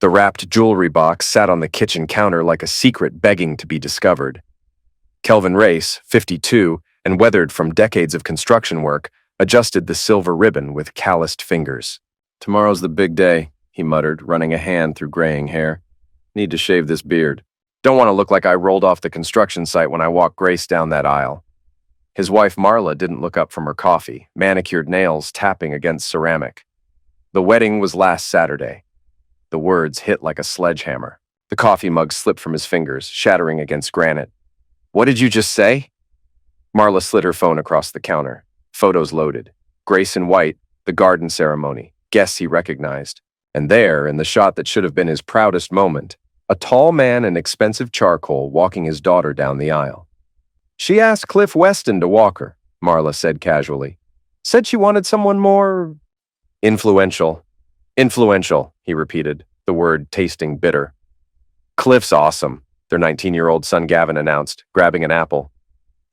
The wrapped jewelry box sat on the kitchen counter like a secret begging to be discovered. Kelvin Race, 52, and weathered from decades of construction work, adjusted the silver ribbon with calloused fingers. "Tomorrow's the big day," he muttered, running a hand through graying hair. "Need to shave this beard. Don't want to look like I rolled off the construction site when I walk Grace down that aisle." His wife Marla didn't look up from her coffee, manicured nails tapping against ceramic. The wedding was last Saturday. The words hit like a sledgehammer. The coffee mug slipped from his fingers, shattering against granite. "What did you just say?" Marla slid her phone across the counter. Photos loaded. Grace in white, the garden ceremony, guests he recognized. And there, in the shot that should have been his proudest moment, a tall man in expensive charcoal walking his daughter down the aisle. "She asked Cliff Weston to walk her," Marla said casually. "Said she wanted someone more influential." "Influential," he repeated, the word tasting bitter. "Cliff's awesome," their 19-year-old son Gavin announced, grabbing an apple.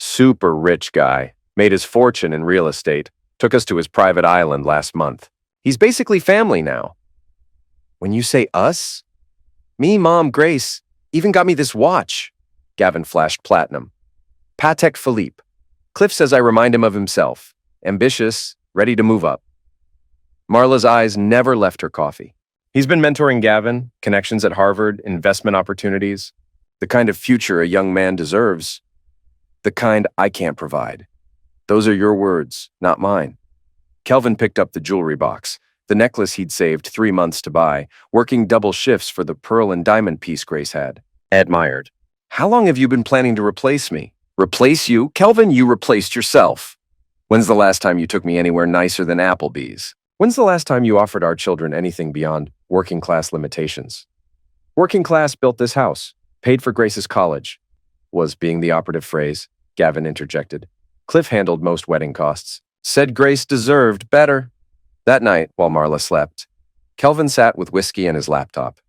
"Super rich guy, made his fortune in real estate, took us to his private island last month. He's basically family now." "When you say us?" "Me, Mom, Grace, even got me this watch." Gavin flashed platinum. "Patek Philippe. Cliff says I remind him of himself. Ambitious, ready to move up." Marla's eyes never left her coffee. He's been mentoring Gavin, connections at Harvard, investment opportunities. The kind of future a young man deserves. The kind I can't provide. Those are your words, not mine. Kelvin picked up the jewelry box, the necklace he'd saved 3 months to buy, working double shifts for the pearl and diamond piece Grace had. Admired. "How long have you been planning to replace me?" "Replace you? Kelvin, you replaced yourself. When's the last time you took me anywhere nicer than Applebee's? When's the last time you offered our children anything beyond working class limitations?" "Working class built this house, paid for Grace's college," was being the operative phrase, Gavin interjected. "Cliff handled most wedding costs. Said Grace deserved better." That night, while Marla slept, Kelvin sat with whiskey and his laptop.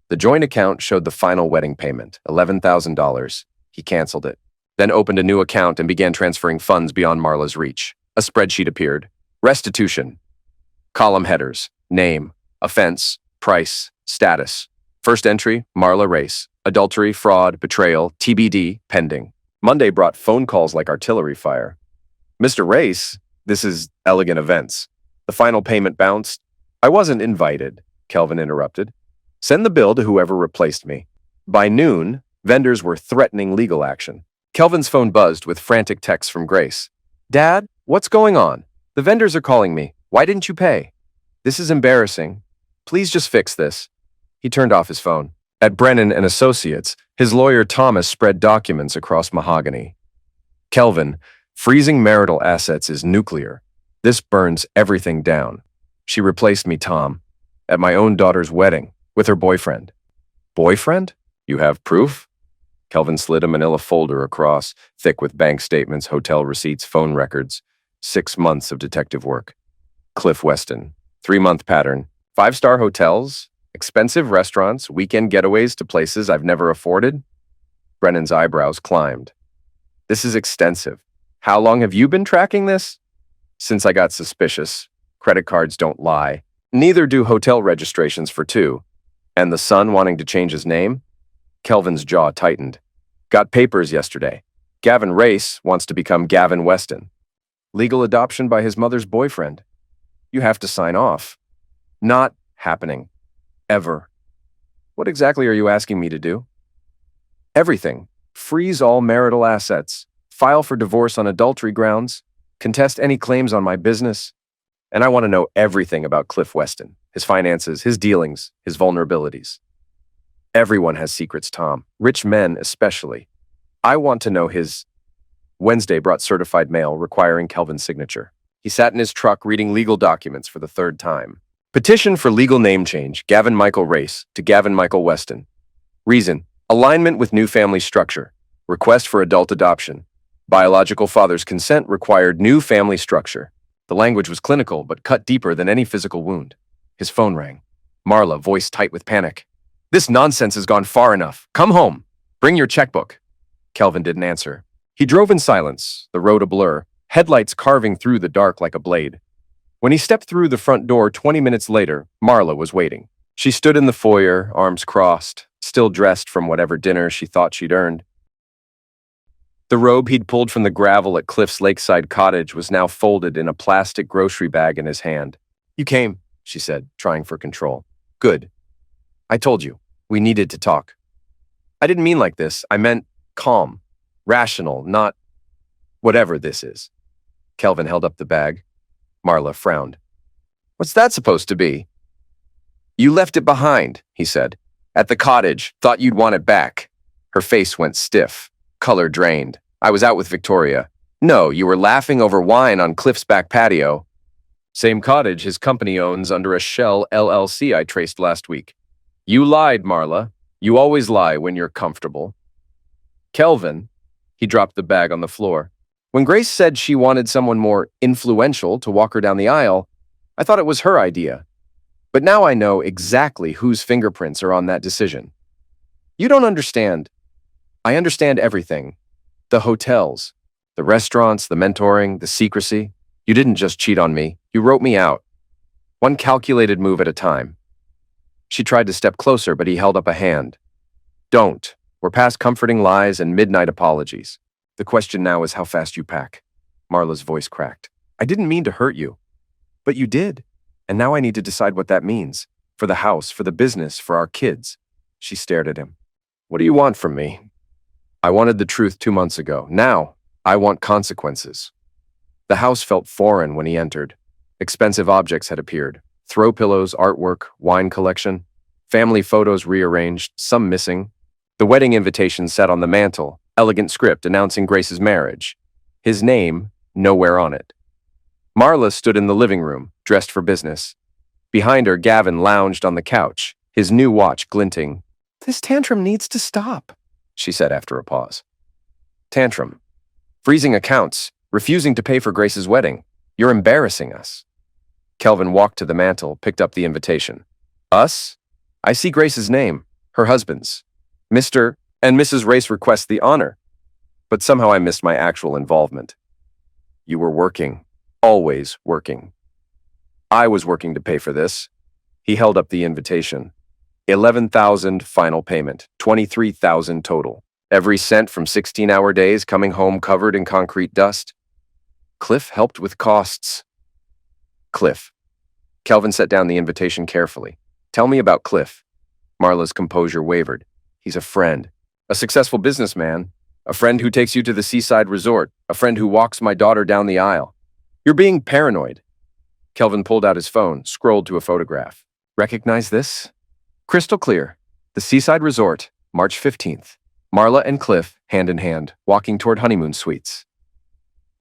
The joint account showed the final wedding payment, $11,000. He canceled it, then opened a new account and began transferring funds beyond Marla's reach. A spreadsheet appeared. Restitution. Column headers. Name. Offense. Price. Status. First entry, Marla Race. Adultery, fraud, betrayal, TBD, pending. Monday brought phone calls like artillery fire. "Mr. Race, this is Elegant Events. The final payment bounced." "I wasn't invited," Kelvin interrupted. "Send the bill to whoever replaced me." By noon, vendors were threatening legal action. Kelvin's phone buzzed with frantic texts from Grace. "Dad, what's going on? The vendors are calling me. Why didn't you pay? This is embarrassing. Please just fix this." He turned off his phone. At Brennan and Associates, his lawyer Thomas spread documents across mahogany. "Kelvin, freezing marital assets is nuclear. This burns everything down. She replaced me, Tom, at my own daughter's wedding, with her boyfriend." "Boyfriend? You have proof?" Kelvin slid a manila folder across, thick with bank statements, hotel receipts, phone records. 6 months of detective work. Cliff Weston. 3-month pattern. 5-star hotels, expensive restaurants, weekend getaways to places I've never afforded. Brennan's eyebrows climbed. "This is extensive. How long have you been tracking this?" "Since I got suspicious. Credit cards don't lie. Neither do hotel registrations for 2. And the son wanting to change his name?" Kelvin's jaw tightened. "Got papers yesterday. Gavin Race wants to become Gavin Weston. Legal adoption by his mother's boyfriend. You have to sign off." "Not happening. Ever." "What exactly are you asking me to do?" "Everything. Freeze all marital assets. File for divorce on adultery grounds. Contest any claims on my business. And I want to know everything about Cliff Weston, his finances, his dealings, his vulnerabilities. Everyone has secrets, Tom. Rich men especially. I want to know his..." Wednesday brought certified mail requiring Kelvin's signature. He sat in his truck reading legal documents for the 3rd time. Petition for legal name change, Gavin Michael Race to Gavin Michael Weston. Reason, alignment with new family structure. Request for adult adoption. Biological father's consent required new family structure. The language was clinical, but cut deeper than any physical wound. His phone rang. Marla, voice tight with panic. "This nonsense has gone far enough. Come home. Bring your checkbook." Kelvin didn't answer. He drove in silence, the road a blur, headlights carving through the dark like a blade. When he stepped through the front door 20 minutes later, Marla was waiting. She stood in the foyer, arms crossed, still dressed from whatever dinner she thought she'd earned. The robe he'd pulled from the gravel at Cliff's lakeside cottage was now folded in a plastic grocery bag in his hand. "You came," she said, trying for control. "Good. I told you. We needed to talk. I didn't mean like this. I meant calm, rational, not whatever this is." Kelvin held up the bag. Marla frowned. "What's that supposed to be?" "You left it behind," he said. "At the cottage. Thought you'd want it back." Her face went stiff. Color drained. "I was out with Victoria." "No, you were laughing over wine on Cliff's back patio." "Same cottage his company owns under a shell LLC I traced last week." "You lied, Marla. You always lie when you're comfortable." "Kelvin," he dropped the bag on the floor. "When Grace said she wanted someone more influential to walk her down the aisle, I thought it was her idea. But now I know exactly whose fingerprints are on that decision. You don't understand. I understand everything. The hotels, the restaurants, the mentoring, the secrecy. You didn't just cheat on me. You wrote me out. One calculated move at a time." She tried to step closer, but he held up a hand. "Don't. We're past comforting lies and midnight apologies. The question now is how fast you pack." Marla's voice cracked. "I didn't mean to hurt you. But you did. And now I need to decide what that means. For the house, for the business, for our kids." She stared at him. "What do you want from me?" "I wanted the truth 2 months ago. Now, I want consequences." The house felt foreign when he entered. Expensive objects had appeared. Throw pillows, artwork, wine collection. Family photos rearranged, some missing. The wedding invitation sat on the mantel, elegant script announcing Grace's marriage. His name, nowhere on it. Marla stood in the living room, dressed for business. Behind her, Gavin lounged on the couch, his new watch glinting. "This tantrum needs to stop," she said after a pause. "Tantrum. Freezing accounts, refusing to pay for Grace's wedding. You're embarrassing us." Kelvin walked to the mantel, picked up the invitation. "Us? I see Grace's name, her husband's. Mr. and Mrs. Race request the honor. But somehow I missed my actual involvement. You were working, always working. I was working to pay for this." He held up the invitation. 11,000 final payment, 23,000 total. Every cent from 16-hour days coming home covered in concrete dust. Cliff helped with costs. Cliff. Kelvin set down the invitation carefully. "Tell me about Cliff." Marla's composure wavered. "He's a friend. A successful businessman. A friend who takes you to the seaside resort. A friend who walks my daughter down the aisle. You're being paranoid." Kelvin pulled out his phone, scrolled to a photograph. "Recognize this? Crystal clear. The seaside resort, March 15th. Marla and Cliff, hand in hand, walking toward honeymoon suites."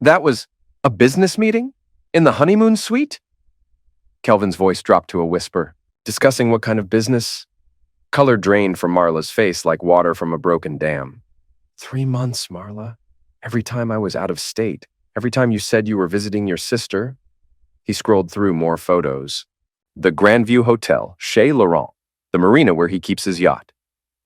"That was a business meeting? In the honeymoon suite?" Kelvin's voice dropped to a whisper. "Discussing what kind of business?" Color drained from Marla's face like water from a broken dam. 3 months, Marla. Every time I was out of state. Every time you said you were visiting your sister." He scrolled through more photos. The Grandview Hotel, Chez Laurent. The marina where he keeps his yacht.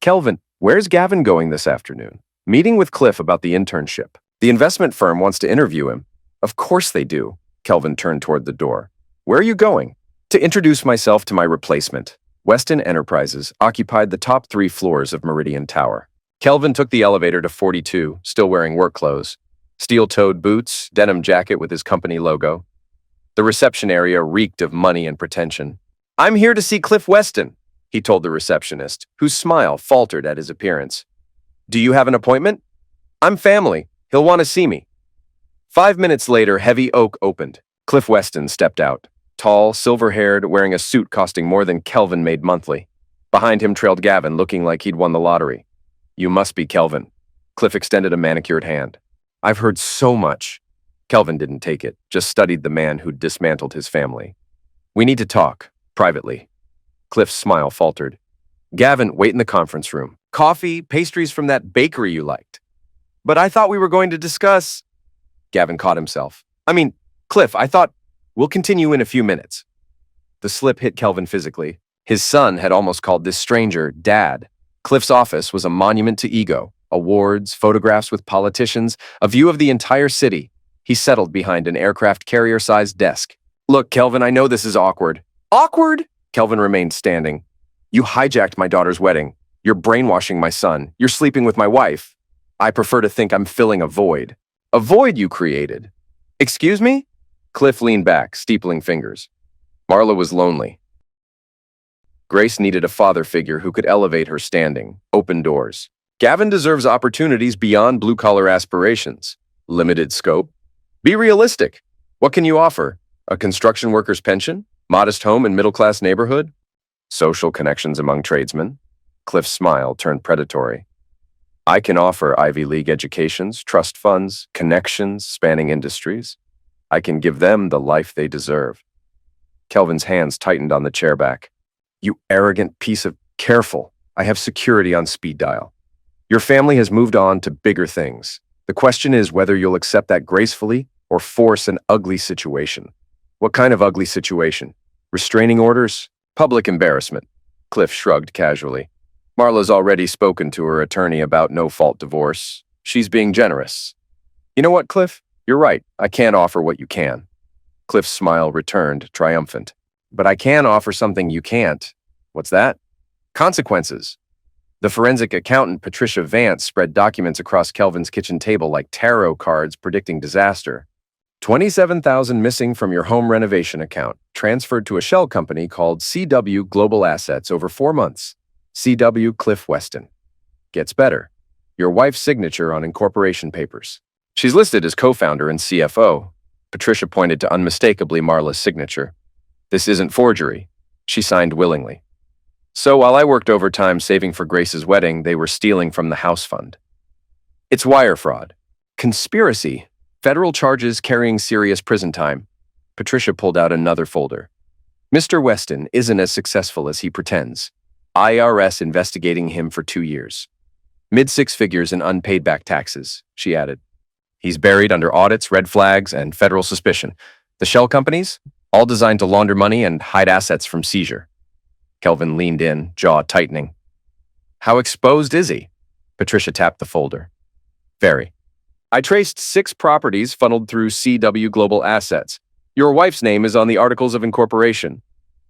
"Kelvin, where's Gavin going this afternoon?" "Meeting with Cliff about the internship. The investment firm wants to interview him." "Of course they do." Kelvin turned toward the door. "Where are you going?" "To introduce myself to my replacement." Weston Enterprises occupied the top 3 floors of Meridian Tower. Kelvin took the elevator to 42, still wearing work clothes. Steel-toed boots, denim jacket with his company logo. The reception area reeked of money and pretension. "I'm here to see Cliff Weston," he told the receptionist, whose smile faltered at his appearance. "Do you have an appointment?" "I'm family. He'll want to see me." 5 minutes later, Heavy Oak opened. Cliff Weston stepped out. Tall, silver-haired, wearing a suit costing more than Kelvin made monthly. Behind him trailed Gavin, looking like he'd won the lottery. "You must be Kelvin." Cliff extended a manicured hand. "I've heard so much." Kelvin didn't take it, just studied the man who'd dismantled his family. "We need to talk, privately." Cliff's smile faltered. "Gavin, wait in the conference room. Coffee, pastries from that bakery you liked." "But I thought we were going to discuss—" Gavin caught himself. Cliff, I thought, we'll continue in a few minutes." The slip hit Kelvin physically. His son had almost called this stranger Dad. Cliff's office was a monument to ego. Awards, photographs with politicians, a view of the entire city. He settled behind an aircraft carrier-sized desk. "Look, Kelvin, I know this is awkward." "Awkward?" Kelvin remained standing. You hijacked my daughter's wedding. You're brainwashing my son. You're sleeping with my wife. I prefer to think I'm filling a void. A void you created. Excuse me? Cliff leaned back, steepling fingers. Marla was lonely. Grace needed a father figure who could elevate her standing, open doors. Gavin deserves opportunities beyond blue-collar aspirations. Limited scope. Be realistic. What can you offer? A construction worker's pension? Modest home in middle-class neighborhood? Social connections among tradesmen? Cliff's smile turned predatory. I can offer Ivy League educations, trust funds, connections spanning industries. I can give them the life they deserve. Kelvin's hands tightened on the chair back. You arrogant piece of... Careful. I have security on speed dial. Your family has moved on to bigger things. The question is whether you'll accept that gracefully or force an ugly situation. What kind of ugly situation? Restraining orders? Public embarrassment. Cliff shrugged casually. Marla's already spoken to her attorney about no-fault divorce. She's being generous. You know what, Cliff? You're right. I can't offer what you can. Cliff's smile returned, triumphant. But I can offer something you can't. What's that? Consequences. The forensic accountant Patricia Vance spread documents across Kelvin's kitchen table like tarot cards predicting disaster. 27,000 missing from your home renovation account, transferred to a shell company called CW Global Assets over 4 months. CW Cliff Weston. Gets better. Your wife's signature on incorporation papers. She's listed as co-founder and CFO. Patricia pointed to unmistakably Marla's signature. This isn't forgery. She signed willingly. So while I worked overtime saving for Grace's wedding, they were stealing from the house fund. It's wire fraud. Conspiracy. Federal charges carrying serious prison time. Patricia pulled out another folder. Mr. Weston isn't as successful as he pretends. IRS investigating him for 2 years. Mid-6 figures in unpaid back taxes, she added. He's buried under audits, red flags, and federal suspicion. The shell companies? All designed to launder money and hide assets from seizure. Kelvin leaned in, jaw tightening. How exposed is he? Patricia tapped the folder. Very. I traced 6 properties funneled through CW Global Assets. Your wife's name is on the Articles of Incorporation.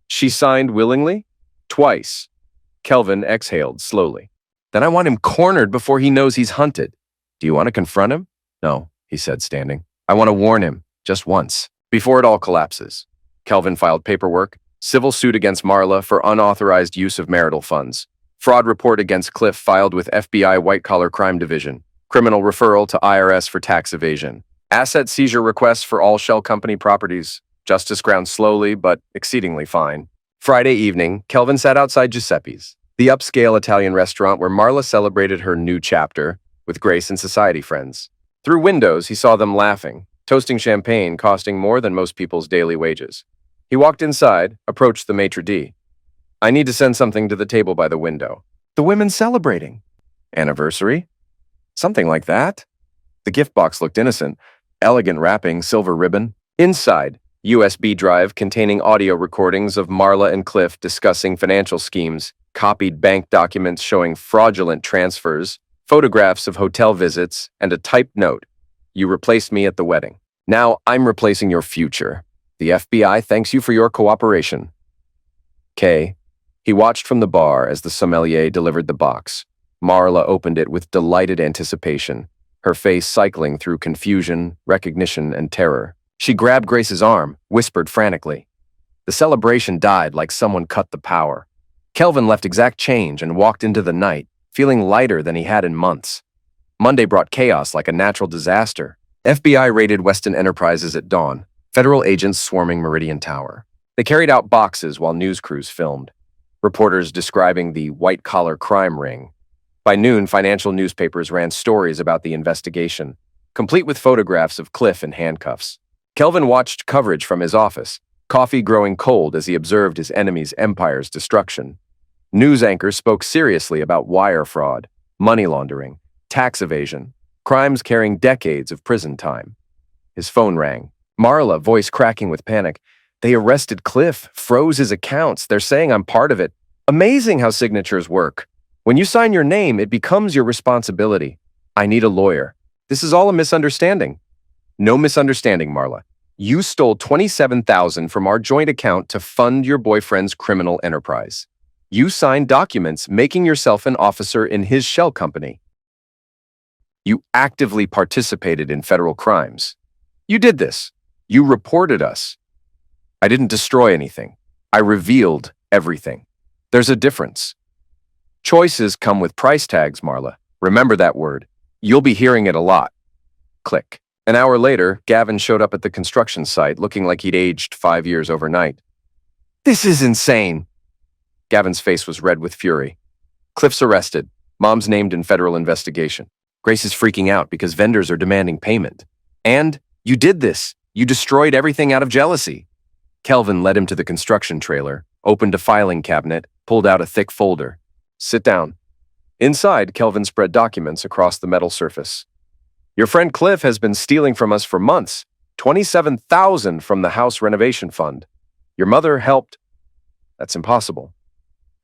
She signed willingly? Twice. Kelvin exhaled slowly. Then I want him cornered before he knows he's hunted. Do you want to confront him? No, he said, standing. I want to warn him, just once, before it all collapses. Kelvin filed paperwork. Civil suit against Marla for unauthorized use of marital funds. Fraud report against Cliff filed with FBI White-Collar Crime Division. Criminal referral to IRS for tax evasion. Asset seizure requests for all shell company properties. Justice ground slowly, but exceedingly fine. Friday evening, Kelvin sat outside Giuseppe's, the upscale Italian restaurant where Marla celebrated her new chapter with Grace and society friends. Through windows, he saw them laughing, toasting champagne costing more than most people's daily wages. He walked inside, approached the maitre d'. I need to send something to the table by the window. The women celebrating. Anniversary? Something like that? The gift box looked innocent. Elegant wrapping, silver ribbon. Inside, USB drive containing audio recordings of Marla and Cliff discussing financial schemes, copied bank documents showing fraudulent transfers, photographs of hotel visits, and a typed note. You replaced me at the wedding. Now I'm replacing your future. The FBI thanks you for your cooperation. K. He watched from the bar as the sommelier delivered the box. Marla opened it with delighted anticipation, her face cycling through confusion, recognition, and terror. She grabbed Grace's arm, whispered frantically. The celebration died like someone cut the power. Kelvin left exact change and walked into the night, feeling lighter than he had in months. Monday brought chaos like a natural disaster. FBI raided Weston Enterprises at dawn. Federal agents swarming Meridian Tower. They carried out boxes while news crews filmed. Reporters describing the white-collar crime ring. By noon, financial newspapers ran stories about the investigation, complete with photographs of Cliff in handcuffs. Kelvin watched coverage from his office, coffee growing cold as he observed his enemy's empire's destruction. News anchors spoke seriously about wire fraud, money laundering, tax evasion, crimes carrying decades of prison time. His phone rang. Marla, voice cracking with panic. They arrested Cliff, froze his accounts. They're saying I'm part of it. Amazing how signatures work. When you sign your name, it becomes your responsibility. I need a lawyer. This is all a misunderstanding. No misunderstanding, Marla. You stole $27,000 from our joint account to fund your boyfriend's criminal enterprise. You signed documents making yourself an officer in his shell company. You actively participated in federal crimes. You did this. You reported us. I didn't destroy anything. I revealed everything. There's a difference. Choices come with price tags, Marla. Remember that word. You'll be hearing it a lot. Click. An hour later, Gavin showed up at the construction site looking like he'd aged 5 years overnight. This is insane. Gavin's face was red with fury. Cliff's arrested. Mom's named in federal investigation. Grace is freaking out because vendors are demanding payment. And you did this. You destroyed everything out of jealousy. Kelvin led him to the construction trailer, opened a filing cabinet, pulled out a thick folder. Sit down. Inside, Kelvin spread documents across the metal surface. Your friend Cliff has been stealing from us for months. $27,000 from the house renovation fund. Your mother helped. That's impossible.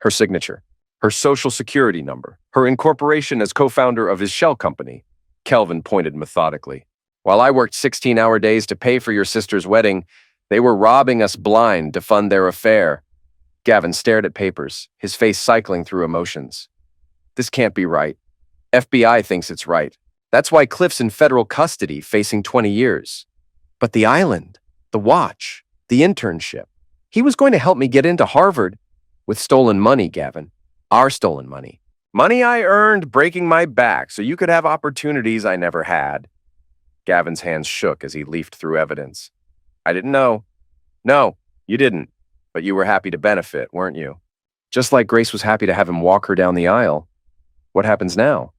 Her signature, her social security number, her incorporation as co-founder of his shell company. Kelvin pointed methodically. While I worked 16-hour days to pay for your sister's wedding, they were robbing us blind to fund their affair. Gavin stared at papers, his face cycling through emotions. This can't be right. FBI thinks it's right. That's why Cliff's in federal custody, facing 20 years. But the island, the watch, the internship. He was going to help me get into Harvard with stolen money, Gavin. Our stolen money. Money I earned breaking my back so you could have opportunities I never had. Gavin's hands shook as he leafed through evidence. I didn't know. No, you didn't. But you were happy to benefit, weren't you? Just like Grace was happy to have him walk her down the aisle. What happens now?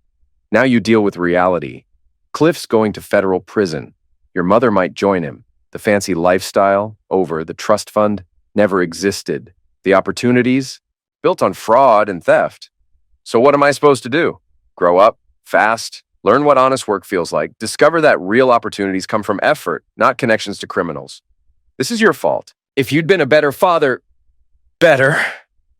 Now you deal with reality. Cliff's going to federal prison. Your mother might join him. The fancy lifestyle, over the trust fund, never existed. The opportunities, built on fraud and theft. So what am I supposed to do? Grow up, fast, learn what honest work feels like, discover that real opportunities come from effort, not connections to criminals. This is your fault. If you'd been a better father... Better.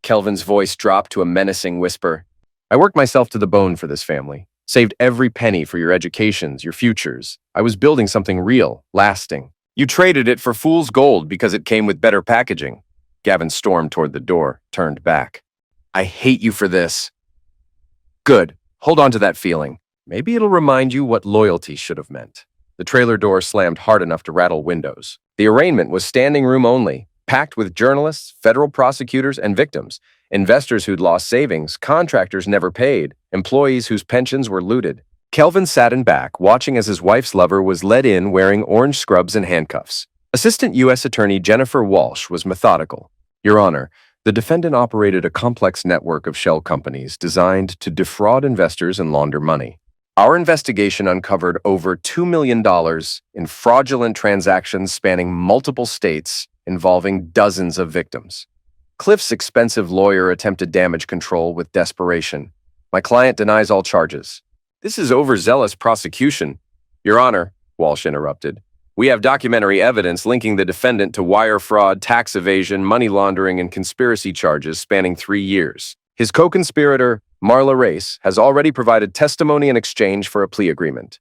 Kelvin's voice dropped to a menacing whisper. I worked myself to the bone for this family. Saved every penny for your educations, your futures. I was building something real, lasting. You traded it for fool's gold because it came with better packaging. Gavin stormed toward the door, turned back. I hate you for this. Good. Hold on to that feeling. Maybe it'll remind you what loyalty should have meant. The trailer door slammed hard enough to rattle windows. The arraignment was standing room only, packed with journalists, federal prosecutors, and victims. Investors who'd lost savings, contractors never paid, employees whose pensions were looted. Kelvin sat in back, watching as his wife's lover was led in wearing orange scrubs and handcuffs. Assistant U.S. Attorney Jennifer Walsh was methodical. Your Honor, the defendant operated a complex network of shell companies designed to defraud investors and launder money. Our investigation uncovered over $2 million in fraudulent transactions spanning multiple states involving dozens of victims. Cliff's expensive lawyer attempted damage control with desperation. My client denies all charges. This is overzealous prosecution. Your Honor, Walsh interrupted. We have documentary evidence linking the defendant to wire fraud, tax evasion, money laundering, and conspiracy charges spanning 3 years. His co-conspirator, Marla Race, has already provided testimony in exchange for a plea agreement.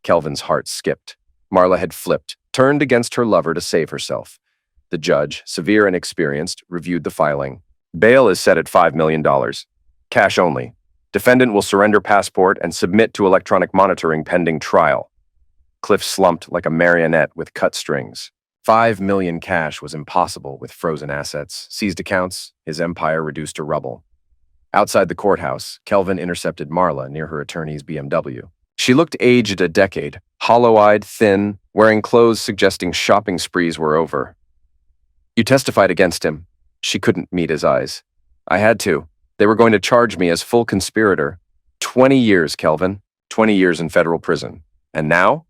Kelvin's heart skipped. Marla had flipped, turned against her lover to save herself. The judge, severe and experienced, reviewed the filing. Bail is set at $5 million. Cash only. Defendant will surrender passport and submit to electronic monitoring pending trial. Cliff slumped like a marionette with cut strings. $5 million cash was impossible with frozen assets, seized accounts, his empire reduced to rubble. Outside the courthouse, Kelvin intercepted Marla near her attorney's BMW. She looked aged a decade, hollow-eyed, thin, wearing clothes suggesting shopping sprees were over. You testified against him. She couldn't meet his eyes. I had to. They were going to charge me as full conspirator. 20 years, Kelvin. 20 years in federal prison. And now?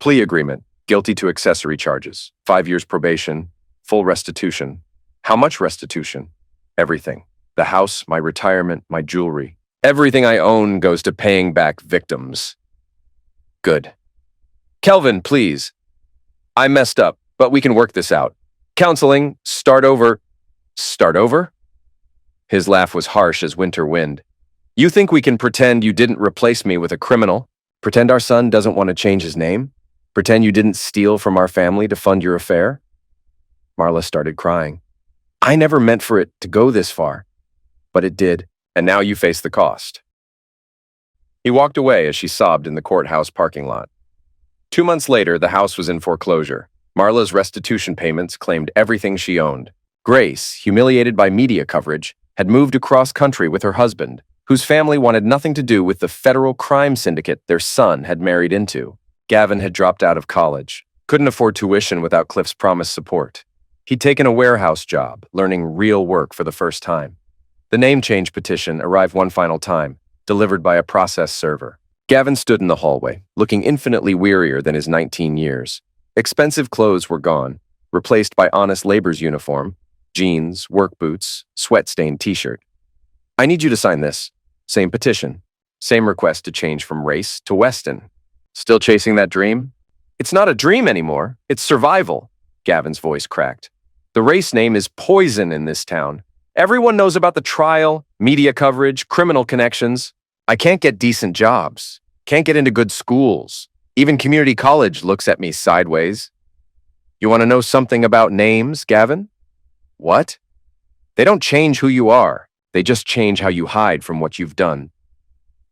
Plea agreement. Guilty to accessory charges. 5 years probation. Full restitution. How much restitution? Everything. The house, my retirement, my jewelry. Everything I own goes to paying back victims. Good. Kelvin, please. I messed up, but we can work this out. Counseling, start over. Start over? His laugh was harsh as winter wind. You think we can pretend you didn't replace me with a criminal? Pretend our son doesn't want to change his name? Pretend you didn't steal from our family to fund your affair? Marla started crying. I never meant for it to go this far, but it did, and now you face the cost. He walked away as she sobbed in the courthouse parking lot. 2 months later, the house was in foreclosure. Marla's restitution payments claimed everything she owned. Grace, humiliated by media coverage, had moved across country with her husband, whose family wanted nothing to do with the federal crime syndicate their son had married into. Gavin had dropped out of college, couldn't afford tuition without Cliff's promised support. He'd taken a warehouse job, learning real work for the first time. The name change petition arrived one final time, delivered by a process server. Gavin stood in the hallway, looking infinitely wearier than his 19 years. Expensive clothes were gone, replaced by honest labor's uniform, jeans, work boots, sweat-stained t-shirt. I need you to sign this. Same petition. Same request to change from race to Weston. Still chasing that dream? It's not a dream anymore. It's survival. Gavin's voice cracked. The race name is poison in this town. Everyone knows about the trial, media coverage, criminal connections. I can't get decent jobs. Can't get into good schools. Even community college looks at me sideways. You want to know something about names, Gavin? What? They don't change who you are. They just change how you hide from what you've done.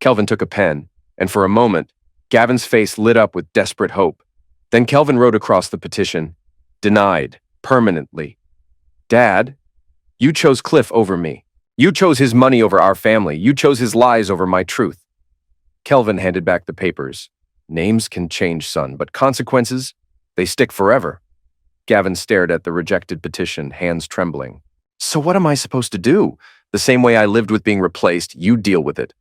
Kelvin took a pen, and for a moment, Gavin's face lit up with desperate hope. Then Kelvin wrote across the petition, "Denied, permanently." Dad, you chose Cliff over me. You chose his money over our family. You chose his lies over my truth. Kelvin handed back the papers. Names can change, son, but consequences, they stick forever. Gavin stared at the rejected petition, hands trembling. So what am I supposed to do? The same way I lived with being replaced, you deal with it.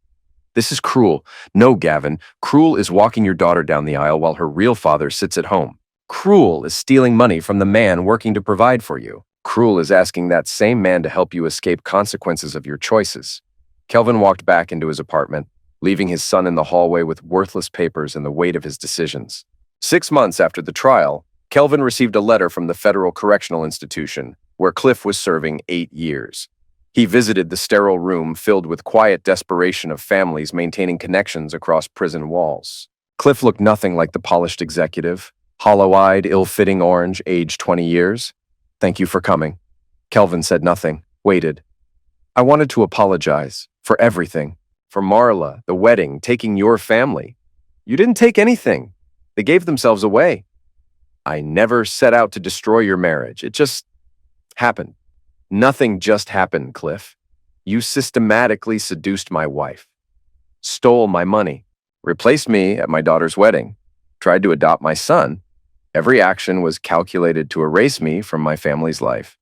This is cruel. No, Gavin, cruel is walking your daughter down the aisle while her real father sits at home. Cruel is stealing money from the man working to provide for you. Cruel is asking that same man to help you escape consequences of your choices. Kelvin walked back into his apartment, leaving his son in the hallway with worthless papers and the weight of his decisions. 6 months after the trial, Kelvin received a letter from the Federal Correctional Institution, where Cliff was serving 8 years. He visited the sterile room filled with quiet desperation of families maintaining connections across prison walls. Cliff looked nothing like the polished executive, hollow-eyed, ill-fitting orange, aged 20 years. Thank you for coming. Kelvin said nothing, waited. I wanted to apologize for everything, for Marla, the wedding, taking your family. You didn't take anything. They gave themselves away. I never set out to destroy your marriage. It just happened. Nothing just happened, Cliff. You systematically seduced my wife, stole my money, replaced me at my daughter's wedding, tried to adopt my son. Every action was calculated to erase me from my family's life.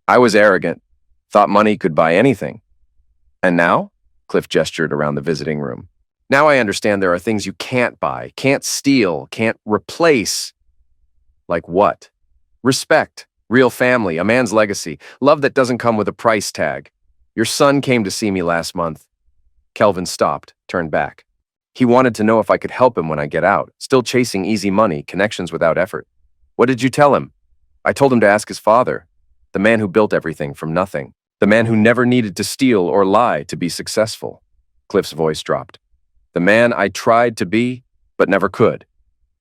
I was arrogant, thought money could buy anything. And now? Cliff gestured around the visiting room. Now I understand there are things you can't buy, can't steal, can't replace. Like what? Respect, real family, a man's legacy, love that doesn't come with a price tag. Your son came to see me last month. Kelvin stopped, turned back. He wanted to know if I could help him when I get out, still chasing easy money, connections without effort. What did you tell him? I told him to ask his father, the man who built everything from nothing, the man who never needed to steal or lie to be successful. Cliff's voice dropped. The man I tried to be, but never could.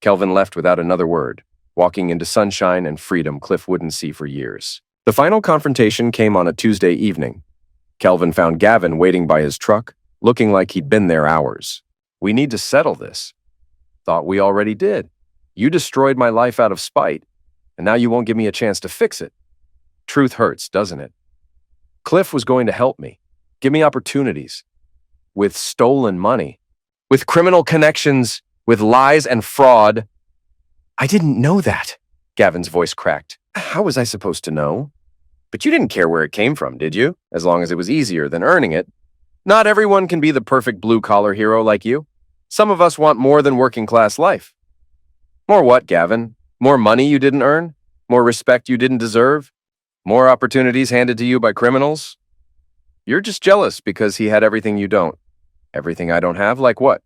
Kelvin left without another word, walking into sunshine and freedom Cliff wouldn't see for years. The final confrontation came on a Tuesday evening. Kelvin found Gavin waiting by his truck, looking like he'd been there hours. We need to settle this. Thought we already did. You destroyed my life out of spite, and now you won't give me a chance to fix it. Truth hurts, doesn't it? Cliff was going to help me, give me opportunities. With stolen money, with criminal connections, with lies and fraud. I didn't know that, Gavin's voice cracked. How was I supposed to know? But you didn't care where it came from, did you? As long as it was easier than earning it. Not everyone can be the perfect blue-collar hero like you. Some of us want more than working-class life. More what, Gavin? More money you didn't earn? More respect you didn't deserve? More opportunities handed to you by criminals? You're just jealous because he had everything you don't. Everything I don't have, like what?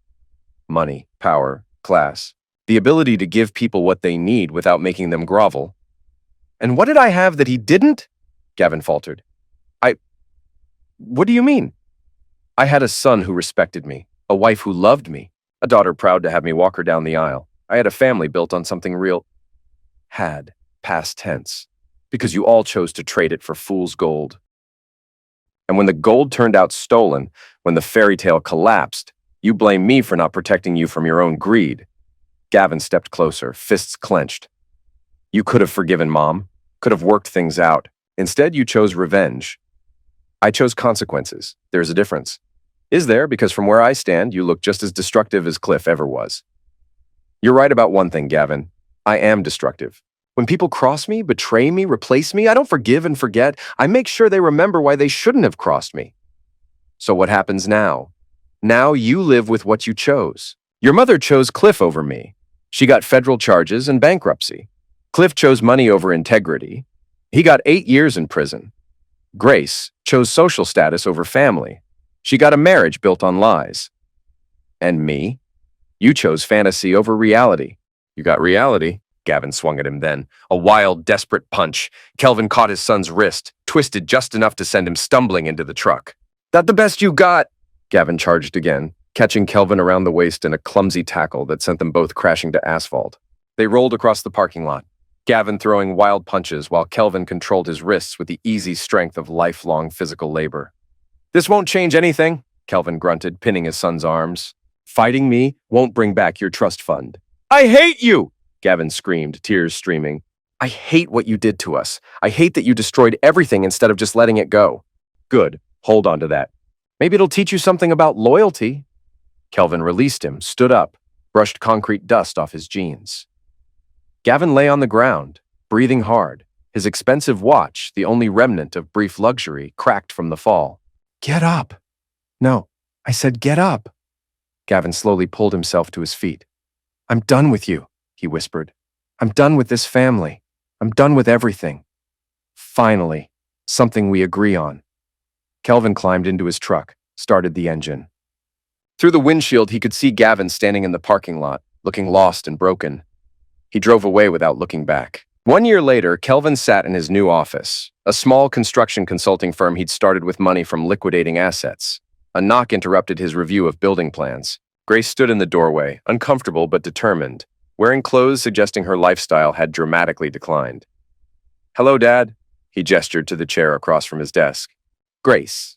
Money, power, class. The ability to give people what they need without making them grovel. And what did I have that he didn't? Gavin faltered. What do you mean? I had a son who respected me, a wife who loved me, a daughter proud to have me walk her down the aisle. I had a family built on something real. Had, past tense. because you all chose to trade it for fool's gold. And when the gold turned out stolen, when the fairy tale collapsed, you blame me for not protecting you from your own greed. Gavin stepped closer, fists clenched. You could have forgiven Mom, could have worked things out. Instead, you chose revenge. I chose consequences. There's a difference. Is there? Because from where I stand, you look just as destructive as Cliff ever was. You're right about one thing, Gavin. I am destructive. When people cross me, betray me, replace me, I don't forgive and forget. I make sure they remember why they shouldn't have crossed me. So what happens now? Now you live with what you chose. Your mother chose Cliff over me. She got federal charges and bankruptcy. Cliff chose money over integrity. He got 8 years in prison. Grace chose social status over family. She got a marriage built on lies. And me? You chose fantasy over reality. You got reality. Gavin swung at him then. A wild, desperate punch. Kelvin caught his son's wrist, twisted just enough to send him stumbling into the truck. That the best you got? Gavin charged again, catching Kelvin around the waist in a clumsy tackle that sent them both crashing to asphalt. They rolled across the parking lot, Gavin throwing wild punches while Kelvin controlled his wrists with the easy strength of lifelong physical labor. This won't change anything, Kelvin grunted, pinning his son's arms. Fighting me won't bring back your trust fund. I hate you! Gavin screamed, tears streaming. I hate what you did to us. I hate that you destroyed everything instead of just letting it go. Good. Hold on to that. Maybe it'll teach you something about loyalty. Kelvin released him, stood up, brushed concrete dust off his jeans. Gavin lay on the ground, breathing hard, his expensive watch, the only remnant of brief luxury, cracked from the fall. Get up. No, I said get up. Gavin slowly pulled himself to his feet. I'm done with you, he whispered. I'm done with this family. I'm done with everything. Finally, something we agree on. Kelvin climbed into his truck, started the engine. Through the windshield, he could see Gavin standing in the parking lot, looking lost and broken. He drove away without looking back. 1 year later, Kelvin sat in his new office, a small construction consulting firm he'd started with money from liquidating assets. A knock interrupted his review of building plans. Grace stood in the doorway, uncomfortable but determined, wearing clothes suggesting her lifestyle had dramatically declined. Hello, Dad, he gestured to the chair across from his desk. Grace.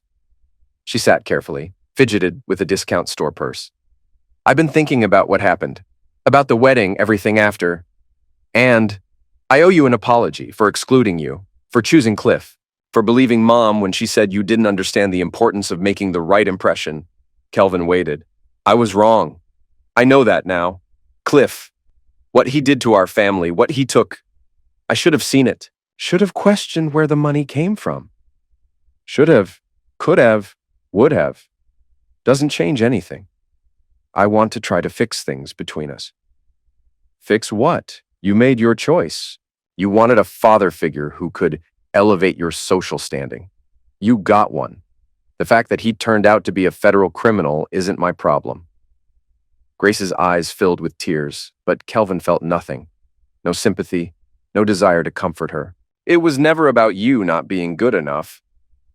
She sat carefully, fidgeted with a discount store purse. I've been thinking about what happened, about the wedding, everything after, and I owe you an apology for excluding you, for choosing Cliff, for believing Mom when she said you didn't understand the importance of making the right impression. Kelvin waited. I was wrong. I know that now. Cliff, what he did to our family, what he took, I should have seen it. Should have questioned where the money came from. Should have, could have, would have. Doesn't change anything. I want to try to fix things between us. Fix what? You made your choice. You wanted a father figure who could elevate your social standing. You got one. The fact that he turned out to be a federal criminal isn't my problem. Grace's eyes filled with tears, but Kelvin felt nothing. No sympathy, no desire to comfort her. It was never about you not being good enough.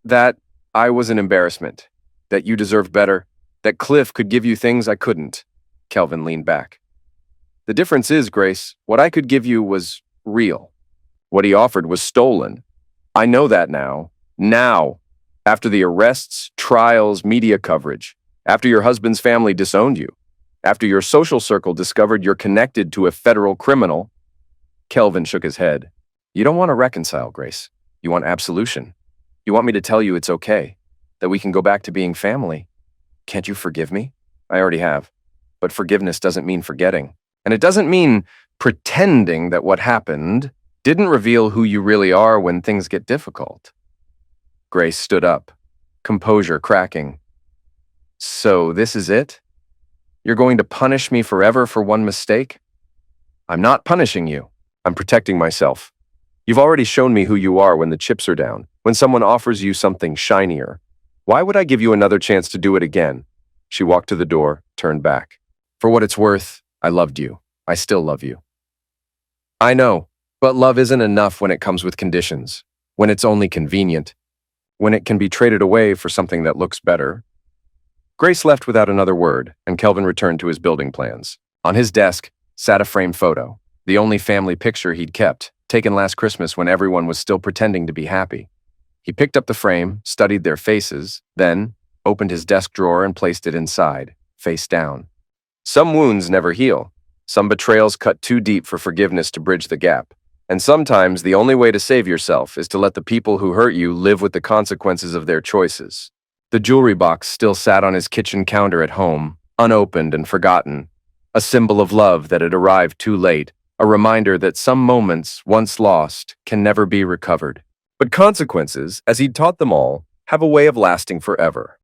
That I was an embarrassment. That you deserved better. That Cliff could give you things I couldn't. Kelvin leaned back. The difference is, Grace, what I could give you was real. What he offered was stolen. I know that now. Now. After the arrests, trials, media coverage. After your husband's family disowned you. After your social circle discovered you're connected to a federal criminal. Kelvin shook his head. You don't want to reconcile, Grace. You want absolution. You want me to tell you it's okay. That we can go back to being family. Can't you forgive me? I already have. But forgiveness doesn't mean forgetting. And it doesn't mean pretending that what happened didn't reveal who you really are when things get difficult. Grace stood up, composure cracking. So this is it? You're going to punish me forever for one mistake? I'm not punishing you. I'm protecting myself. You've already shown me who you are when the chips are down, when someone offers you something shinier. Why would I give you another chance to do it again? She walked to the door, turned back. For what it's worth, I loved you. I still love you. I know, but love isn't enough when it comes with conditions, when it's only convenient, when it can be traded away for something that looks better. Grace left without another word, and Kelvin returned to his building plans. On his desk sat a framed photo, the only family picture he'd kept, taken last Christmas when everyone was still pretending to be happy. He picked up the frame, studied their faces, then opened his desk drawer and placed it inside, face down. Some wounds never heal. Some betrayals cut too deep for forgiveness to bridge the gap. And sometimes the only way to save yourself is to let the people who hurt you live with the consequences of their choices. The jewelry box still sat on his kitchen counter at home, unopened and forgotten, a symbol of love that had arrived too late, a reminder that some moments, once lost, can never be recovered. But consequences, as he'd taught them all, have a way of lasting forever.